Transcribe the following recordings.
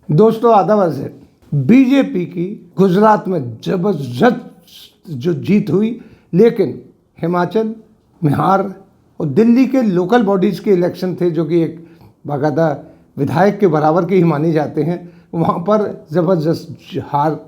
दोस्तों आदाब है। बीजेपी की गुजरात में जबरदस्त जो जीत हुई, लेकिन हिमाचल, बिहार और दिल्ली के लोकल बॉडीज़ के इलेक्शन थे जो कि एक बाकायदा विधायक के बराबर के ही माने जाते हैं, वहाँ पर ज़बरदस्त हार।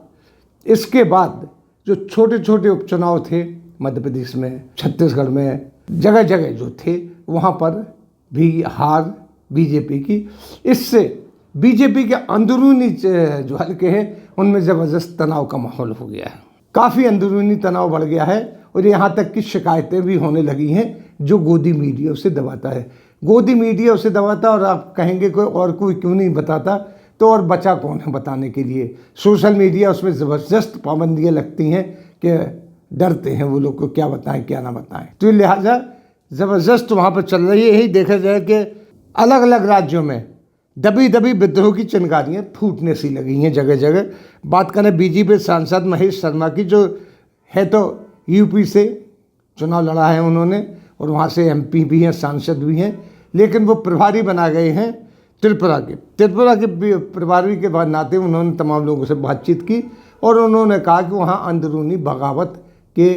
इसके बाद जो छोटे छोटे उपचुनाव थे मध्य प्रदेश में, छत्तीसगढ़ में, जगह जगह जो थे वहाँ पर भी हार बीजेपी की। इससे बीजेपी के अंदरूनी जो हल्के हैं उनमें ज़बरदस्त तनाव का माहौल हो गया है, काफ़ी अंदरूनी तनाव बढ़ गया है और यहाँ तक कि शिकायतें भी होने लगी हैं जो गोदी मीडिया उसे दबाता है। गोदी मीडिया उसे दबाता और आप कहेंगे कोई क्यों नहीं बताता, तो और बचा कौन है बताने के लिए। सोशल मीडिया उसमें ज़बरदस्त पाबंदियाँ लगती हैं कि डरते हैं वो लोग को क्या बताएं क्या ना बताएं, तो लिहाजा ज़बरदस्त वहाँ पर चल रही है। यही देखा जाए कि अलग अलग राज्यों में दबी दबी विद्रोह की चिंगारियाँ फूटने सी लगी हैं जगह जगह। बात करें बीजेपी सांसद महेश शर्मा की, जो है तो यूपी से चुनाव लड़ा है उन्होंने और वहाँ से एमपी भी हैं, सांसद भी हैं, लेकिन वो प्रभारी बना गए हैं त्रिपुरा के प्रभारी के बाद नाते उन्होंने तमाम लोगों से बातचीत की और उन्होंने कहा कि वहाँ अंदरूनी बगावत के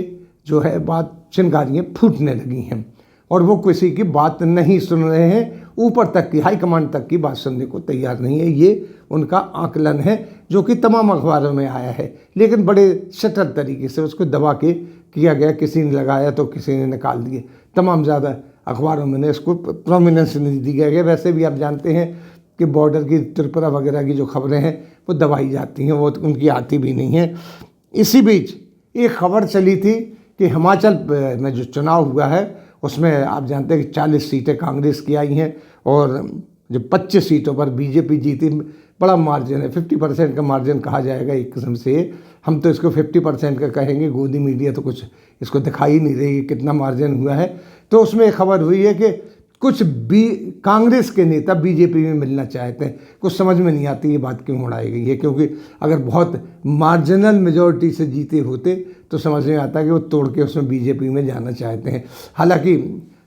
जो है बात चिंगारियाँ फूटने लगी हैं और वो किसी की बात नहीं सुन रहे हैं, ऊपर तक की हाईकमांड तक की बात सुनने को तैयार नहीं है। ये उनका आकलन है जो कि तमाम अखबारों में आया है, लेकिन बड़े सटल तरीके से उसको दबा के किया गया। किसी ने लगाया तो किसी ने निकाल दिए, तमाम ज़्यादा अखबारों में इसको प्रोमिनेंस नहीं दी गया। वैसे भी आप जानते हैं कि बॉर्डर की त्रिपुरा वगैरह की जो खबरें हैं वो दबाई जाती हैं, वो उनकी आती भी नहीं है। इसी बीच एक खबर चली थी कि हिमाचल में जो चुनाव हुआ है उसमें आप जानते हैं कि 40 सीटें कांग्रेस की आई हैं और जो 25 सीटों पर बीजेपी जीती। बड़ा मार्जिन है, 50% का मार्जिन कहा जाएगा एक किस्म से। हम तो इसको 50% का कहेंगे, गोदी मीडिया तो कुछ इसको दिखाई नहीं रही कितना मार्जिन हुआ है। तो उसमें एक खबर हुई है कि कुछ कांग्रेस के नेता बीजेपी में मिलना चाहते हैं। कुछ समझ में नहीं आती ये बात क्यों उड़ाई गई है, क्योंकि अगर बहुत मार्जिनल मेजॉरिटी से जीते होते तो समझ में आता कि वो तोड़ के उसमें बीजेपी में जाना चाहते हैं। हालांकि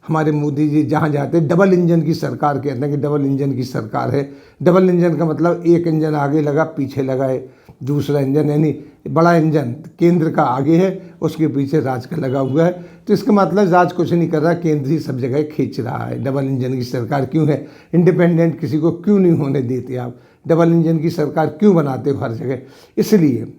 हमारे मोदी जी जहाँ जाते हैं डबल इंजन की सरकार कहते हैं कि डबल इंजन की सरकार है। डबल इंजन का मतलब एक इंजन आगे लगा पीछे लगाए दूसरा इंजन, यानी बड़ा इंजन केंद्र का आगे है, उसके पीछे राज का लगा हुआ है। तो इसका मतलब राज कुछ नहीं कर रहा, केंद्र ही सब जगह खींच रहा है। डबल इंजन की सरकार क्यों है? इंडिपेंडेंट किसी को क्यों नहीं होने देते आप? डबल इंजन की सरकार क्यों बनाते हो हर जगह? इसलिए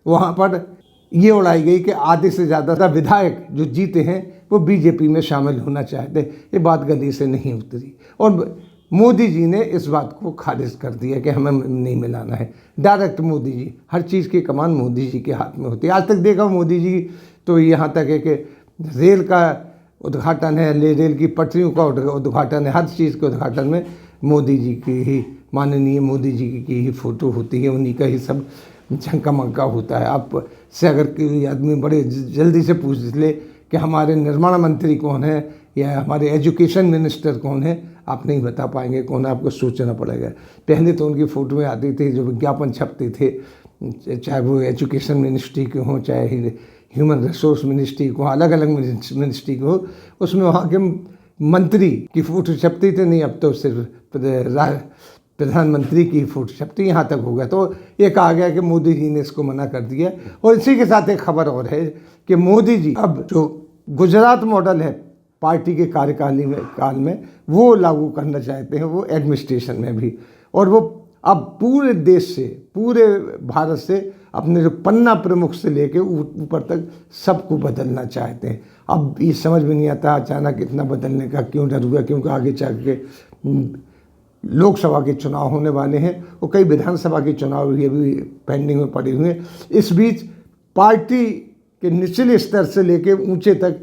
वहाँ पर ये उड़ाई गई कि आधे से ज़्यादा विधायक जो जीते हैं वो बीजेपी में शामिल होना चाहते। ये बात गले से नहीं उतरी और मोदी जी ने इस बात को खारिज कर दिया कि हमें नहीं मिलाना है। डायरेक्ट मोदी जी, हर चीज़ की कमान मोदी जी के हाथ में होती है। आज तक देखा मोदी जी तो यहाँ तक है कि रेल का उद्घाटन है, रेल की पटरियों का उद्घाटन है, हर चीज़ के उद्घाटन में मोदी जी की ही, माननीय मोदी जी की ही फ़ोटो होती है, उन्हीं का ही सब झंका मंका होता है। आप से अगर कोई आदमी बड़े जल्दी से पूछ ले कि हमारे निर्माण मंत्री कौन है या हमारे एजुकेशन मिनिस्टर कौन है, आप नहीं बता पाएंगे कौन, आपको सोचना पड़ेगा। पहले तो उनकी फ़ोटोएँ आती थी, जो विज्ञापन छपते थे, चाहे वो एजुकेशन मिनिस्ट्री के हों, चाहे ह्यूमन रिसोर्स मिनिस्ट्री को, अलग अलग मिनिस्ट्री को हो, उसमें वहाँ के मंत्री की फ़ोटो छपती थी। नहीं, अब तो सिर्फ प्रधानमंत्री की फ़ोटो छपती, यहाँ तक हो गया। तो ये कहा गया कि मोदी जी ने इसको मना कर दिया। और इसी के साथ एक खबर और है कि मोदी जी अब जो गुजरात मॉडल है पार्टी के काल में वो लागू करना चाहते हैं, वो एडमिनिस्ट्रेशन में भी। और वो अब पूरे देश से, पूरे भारत से अपने जो पन्ना प्रमुख से लेके ऊपर तक सबको बदलना चाहते हैं। अब ये समझ में नहीं आता अचानक इतना बदलने का क्यों डर हुआ, क्योंकि आगे चल के लोकसभा के चुनाव होने वाले हैं और कई विधानसभा के चुनाव भी अभी पेंडिंग में पड़े हुए हैं। इस बीच पार्टी के निचले स्तर से लेके ऊंचे तक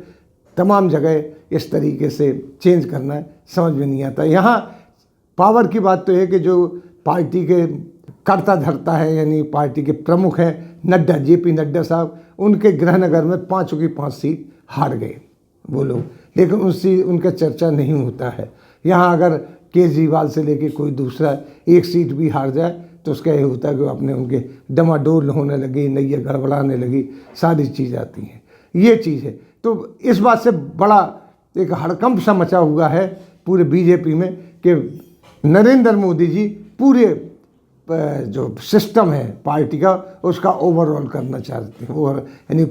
तमाम जगह इस तरीके से चेंज करना समझ में नहीं आता। यहाँ पावर की बात तो है कि जो पार्टी के कर्ता धर्ता है, यानी पार्टी के प्रमुख हैं नड्डा, जेपी नड्डा साहब, उनके गृहनगर में 5 की 5 सीट हार गए वो लोग, लेकिन उनका चर्चा नहीं होता है। यहाँ अगर केजरीवाल से लेके कोई दूसरा एक सीट भी हार जाए तो उसका ये होता है कि अपने उनके डमाडोल होने लगी, नैया गड़बड़ाने लगी, सारी चीज़ आती हैं। ये चीज़ है। तो इस बात से बड़ा एक हड़कंप सा मचा हुआ है पूरे बीजेपी में कि नरेंद्र मोदी जी पूरे जो सिस्टम है पार्टी का उसका ओवरऑल करना चाहते हैं, वो यानी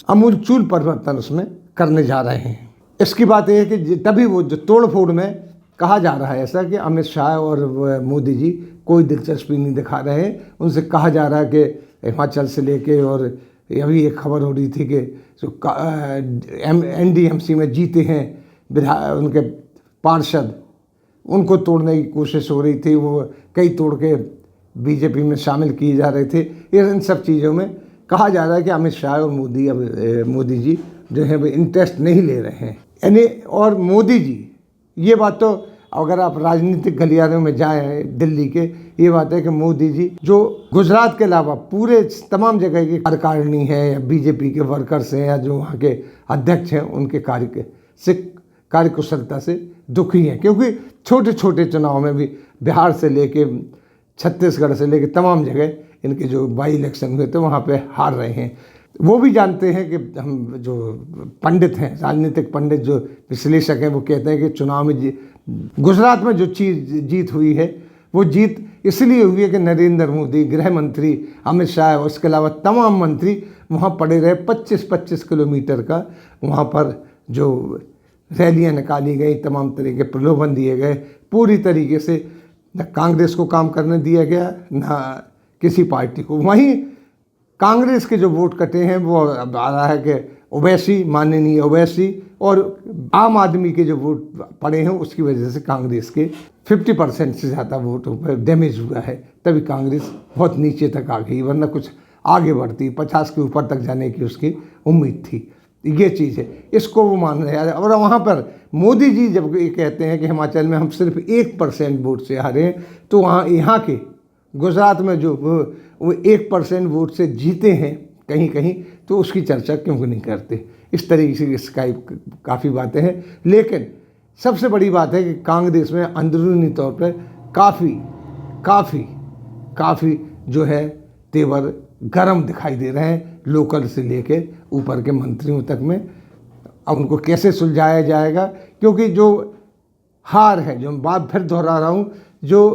आमूलचूल परिवर्तन उसमें करने जा रहे हैं। इसकी बात यह है कि तभी वो जो तोड़ फोड़ में कहा जा रहा है ऐसा कि अमित शाह और मोदी जी कोई दिलचस्पी नहीं दिखा रहे हैं। उनसे कहा जा रहा है कि हिमाचल से लेके, और अभी एक खबर हो रही थी कि जो NDMC में जीते हैं उनके पार्षद, उनको तोड़ने की कोशिश हो रही थी, वो कई तोड़ के बीजेपी में शामिल किए जा रहे थे। इन सब चीज़ों में कहा जा रहा है कि अमित शाह और मोदी जी जो है वो इंटरेस्ट नहीं ले रहे हैं यानी। और मोदी जी, ये बात तो अगर आप राजनीतिक गलियारों में जाएं दिल्ली के, ये बात है कि मोदी जी जो गुजरात के अलावा पूरे तमाम जगह की कार्यकारिणी है या बीजेपी के वर्कर्स हैं या जो वहाँ के अध्यक्ष हैं, उनके कार्यकुशलता से दुखी हैं, क्योंकि छोटे छोटे चुनाव में भी बिहार से लेके छत्तीसगढ़ से लेके तमाम जगह इनके जो बाई इलेक्शन हुए थे वहाँ पे हार रहे हैं। वो भी जानते हैं कि हम जो पंडित हैं, राजनीतिक पंडित जो विश्लेषक हैं, वो कहते हैं कि चुनाव में गुजरात में जो जीत हुई है वो जीत इसलिए हुई है कि नरेंद्र मोदी, गृह मंत्री अमित शाह और उसके अलावा तमाम मंत्री वहाँ पड़े रहे। 25-25 किलोमीटर का वहाँ पर जो रैलियाँ निकाली गई, तमाम तरह के प्रलोभन दिए गए, पूरी तरीके से न कांग्रेस को काम करने दिया गया न किसी पार्टी को। वहीं कांग्रेस के जो वोट कटे हैं वो अब आ रहा है कि ओवैसी, माननीय ओवैसी, और आम आदमी के जो वोट पड़े हैं उसकी वजह से कांग्रेस के 50% से ज़्यादा वोटों पर डैमेज हुआ है। तभी कांग्रेस बहुत नीचे तक आ गई, वरना कुछ आगे बढ़ती, 50 के ऊपर तक जाने की उसकी उम्मीद थी। ये चीज़ है, इसको वो मान रहे हैं। और वहाँ पर मोदी जी जब ये कहते हैं कि हिमाचल में हम सिर्फ 1% वोट से हारे हैं, तो वहाँ यहाँ के गुजरात में जो वो 1% वोट से जीते हैं कहीं कहीं, तो उसकी चर्चा क्यों नहीं करते। इस तरीके से इसका काफ़ी बातें हैं। लेकिन सबसे बड़ी बात है कि कांग्रेस में अंदरूनी तौर पर काफ़ी जो है तेवर गर्म दिखाई दे रहे हैं, लोकल से लेके ऊपर के मंत्रियों तक में। अब उनको कैसे सुलझाया जाएगा, क्योंकि जो हार है, जो मैं बात फिर दोहरा रहा हूँ, जो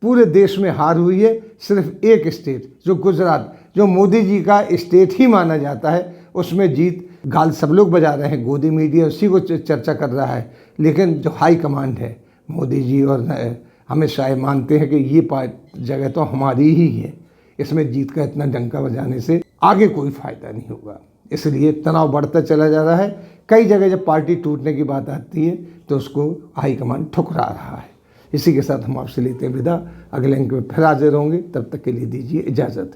पूरे देश में हार हुई है, सिर्फ एक स्टेट जो गुजरात, जो मोदी जी का स्टेट ही माना जाता है, उसमें जीत गाल सब लोग बजा रहे हैं, गोदी मीडिया उसी को चर्चा कर रहा है। लेकिन जो हाई कमांड है, मोदी जी और अमित शाह मानते हैं कि ये जगह तो हमारी ही है, इसमें जीत का इतना डंका बजाने से आगे कोई फ़ायदा नहीं होगा। इसलिए तनाव बढ़ता चला जा रहा है। कई जगह जब पार्टी टूटने की बात आती है तो उसको हाईकमान ठुकरा रहा है। इसी के साथ हम आपसे लेते हैं विदा। अगले अंक में फिर हाजिर होंगे, तब तक के लिए दीजिए इजाज़त।